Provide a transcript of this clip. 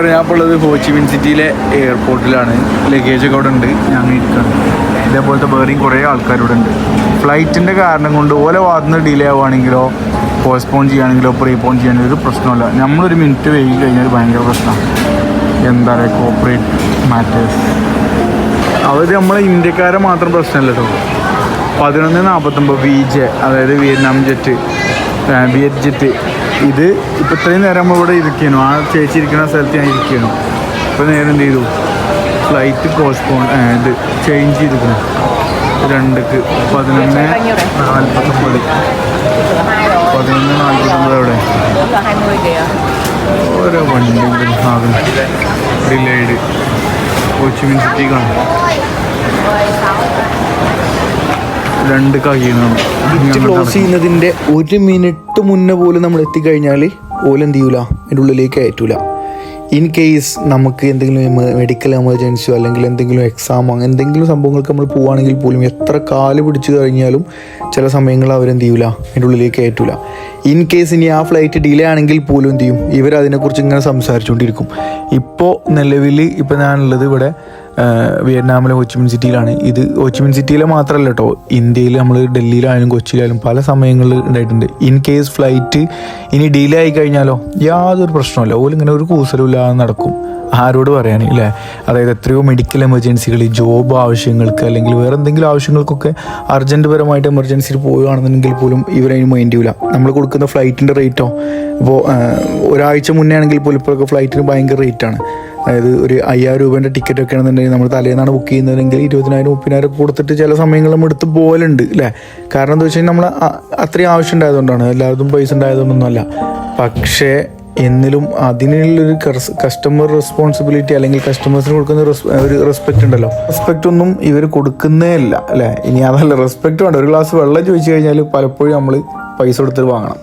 ഞാൻ ഇപ്പോൾ ഉള്ളത് ഹോച്ചിമിൻ സിറ്റിയിലെ എയർപോർട്ടിലാണ്. ലഗേജൊക്കെ അവിടെ ഉണ്ട്. ഞാൻ ഇരിക്കണം. ഇതേപോലത്തെ വേറെയും കുറേ ആൾക്കാരിവിടെ ഉണ്ട്. ഫ്ലൈറ്റിൻ്റെ കാരണം കൊണ്ട് ഓലെ ഭാഗത്തുനിന്ന് ഡിലേ ആവുകയാണെങ്കിലോ പോസ്റ്റ്പോൺ ചെയ്യുകയാണെങ്കിലോ പ്രീപോൺ ചെയ്യുകയാണെങ്കിലോ ഒരു പ്രശ്നമില്ല. നമ്മളൊരു മിനിറ്റ് വൈകി കഴിഞ്ഞാൽ ഭയങ്കര പ്രശ്നമാണ്. എന്താ പറയുക, കോർപ്പറേറ്റ് മാറ്റേഴ്സ് അവർ നമ്മളെ ഇന്ത്യക്കാരെ മാത്രം പ്രശ്നമല്ല കേട്ടോ. 11:49 VJ, അതായത് വിയറ്റ്നാം ജെറ്റ്, വിയറ്റ് ജെറ്റ്. ഇത് ഇപ്പോൾ ഇത്രയും നേരം നമ്മൾ ഇവിടെ ഇരിക്കണം. ആ ചേച്ചി ഇരിക്കുന്ന സ്ഥലത്ത് ഞാൻ ഇരിക്കണം. ഇപ്പോൾ നേരം എന്ത് ചെയ്തു, ഫ്ലൈറ്റ് പോസ്റ്റ്പോൺ ഇത് ചേഞ്ച് ചെയ്തിരിക്കണം 2:00 11:49 അവിടെ ഓരോ വണ്ടി ആകും ഡിലേഡ്. ഹോച്ചിമിൻ സിറ്റി കാണും 2 കഴിയുന്നതാണ്. ക്ലോസ് ചെയ്യുന്നതിൻ്റെ 1 മിനിറ്റ് മുന്നേ പോലും നമ്മൾ എത്തിക്കഴിഞ്ഞാൽ ഓല് എന്ത് ചെയ്യൂല, അതിൻ്റെ ഉള്ളിലേക്ക് കയറ്റൂല. ഇൻ കേസ് നമുക്ക് എന്തെങ്കിലും മെഡിക്കൽ എമർജൻസിയോ അല്ലെങ്കിൽ എന്തെങ്കിലും എക്സാമോ എന്തെങ്കിലും സംഭവങ്ങൾക്ക് നമ്മൾ പോവുകയാണെങ്കിൽ പോലും എത്ര കാല് പിടിച്ചു കഴിഞ്ഞാലും ചില സമയങ്ങളിൽ അവരെന്ത് ചെയ്യൂല, അതിൻ്റെ ഉള്ളിലേക്ക് കയറ്റൂല. ഇൻ കേസ് ഇനി ആ ഫ്ലൈറ്റ് ഡിലേ ആണെങ്കിൽ പോലും എന്ത് ചെയ്യും, ഇവരതിനെക്കുറിച്ച് ഇങ്ങനെ സംസാരിച്ചുകൊണ്ടിരിക്കും. ഇപ്പോൾ നിലവിൽ ഞാനുള്ളത് ഇവിടെ വിയറ്റ്നാമിലെ ഹോച്ചിമിൻ സിറ്റിയിലാണ്. ഇത് ഹോച്ചിമിൻ സിറ്റിയിലെ മാത്രമല്ല കേട്ടോ, ഇന്ത്യയിൽ നമ്മൾ ഡൽഹിയിലായാലും കൊച്ചിയിലായാലും പല സമയങ്ങളിൽ ഉണ്ടായിട്ടുണ്ട്. ഇൻ കേസ് ഫ്ലൈറ്റ് ഇനി ഡിലേ ആയി കഴിഞ്ഞാലോ യാതൊരു പ്രശ്നമില്ല, ഓലിങ്ങനെ ഒരു കൂസലുമില്ലാതെ നടക്കും. ആരോട് പറയാൻ ഇല്ലേ? അതായത് എത്രയോ മെഡിക്കൽ എമർജൻസികൾ, ജോബ് ആവശ്യങ്ങൾക്ക് അല്ലെങ്കിൽ വേറെ എന്തെങ്കിലും ആവശ്യങ്ങൾക്കൊക്കെ അർജൻറ്റ് പരമായിട്ട് എമർജൻസിയിൽ പോവുകയാണെന്നുണ്ടെങ്കിൽ പോലും ഇവരതിന് മൈൻഡ് ചെയ്യില്ല. നമ്മൾ കൊടുക്കുന്ന ഫ്ലൈറ്റിൻ്റെ റേറ്റോ ഇപ്പോൾ ഒരാഴ്ച മുന്നേ ആണെങ്കിൽ പോലും ഇപ്പോഴൊക്കെ ഫ്ലൈറ്റിന് ഭയങ്കര റേറ്റാണ്. അതായത് ഒരു 5000 രൂപേൻ്റെ ടിക്കറ്റ് ആണെന്നുണ്ടെങ്കിൽ നമ്മൾ തലേന്നാണ് ബുക്ക് ചെയ്യുന്നതെങ്കിൽ 20,000 30,000 കൊടുത്തിട്ട് ചില സമയങ്ങളിൽ നമ്മൾ എടുത്ത് പോകലുണ്ട് അല്ലേ. കാരണം എന്താ വെച്ച് കഴിഞ്ഞാൽ നമ്മൾ അത്രയും ആവശ്യം ഉണ്ടായതുകൊണ്ടാണ്, എല്ലാവർക്കും പൈസ ഉണ്ടായതുകൊണ്ടൊന്നുമല്ല. പക്ഷേ എന്നിലും അതിനുള്ളൊരു കസ്റ്റമർ റെസ്പോൺസിബിലിറ്റി അല്ലെങ്കിൽ കസ്റ്റമേഴ്സിന് കൊടുക്കുന്ന ഒരു റെസ്പെക്റ്റ് ഉണ്ടല്ലോ, റെസ്പെക്റ്റ് ഒന്നും ഇവർ കൊടുക്കുന്നേ ഇല്ല അല്ലേ. ഇനി അതല്ല, റെസ്പെക്റ്റ് വേണ്ട. ഒരു ഗ്ലാസ് വെള്ളം ചോദിച്ചു കഴിഞ്ഞാൽ പലപ്പോഴും നമ്മൾ പൈസ കൊടുത്തിട്ട് വാങ്ങണം.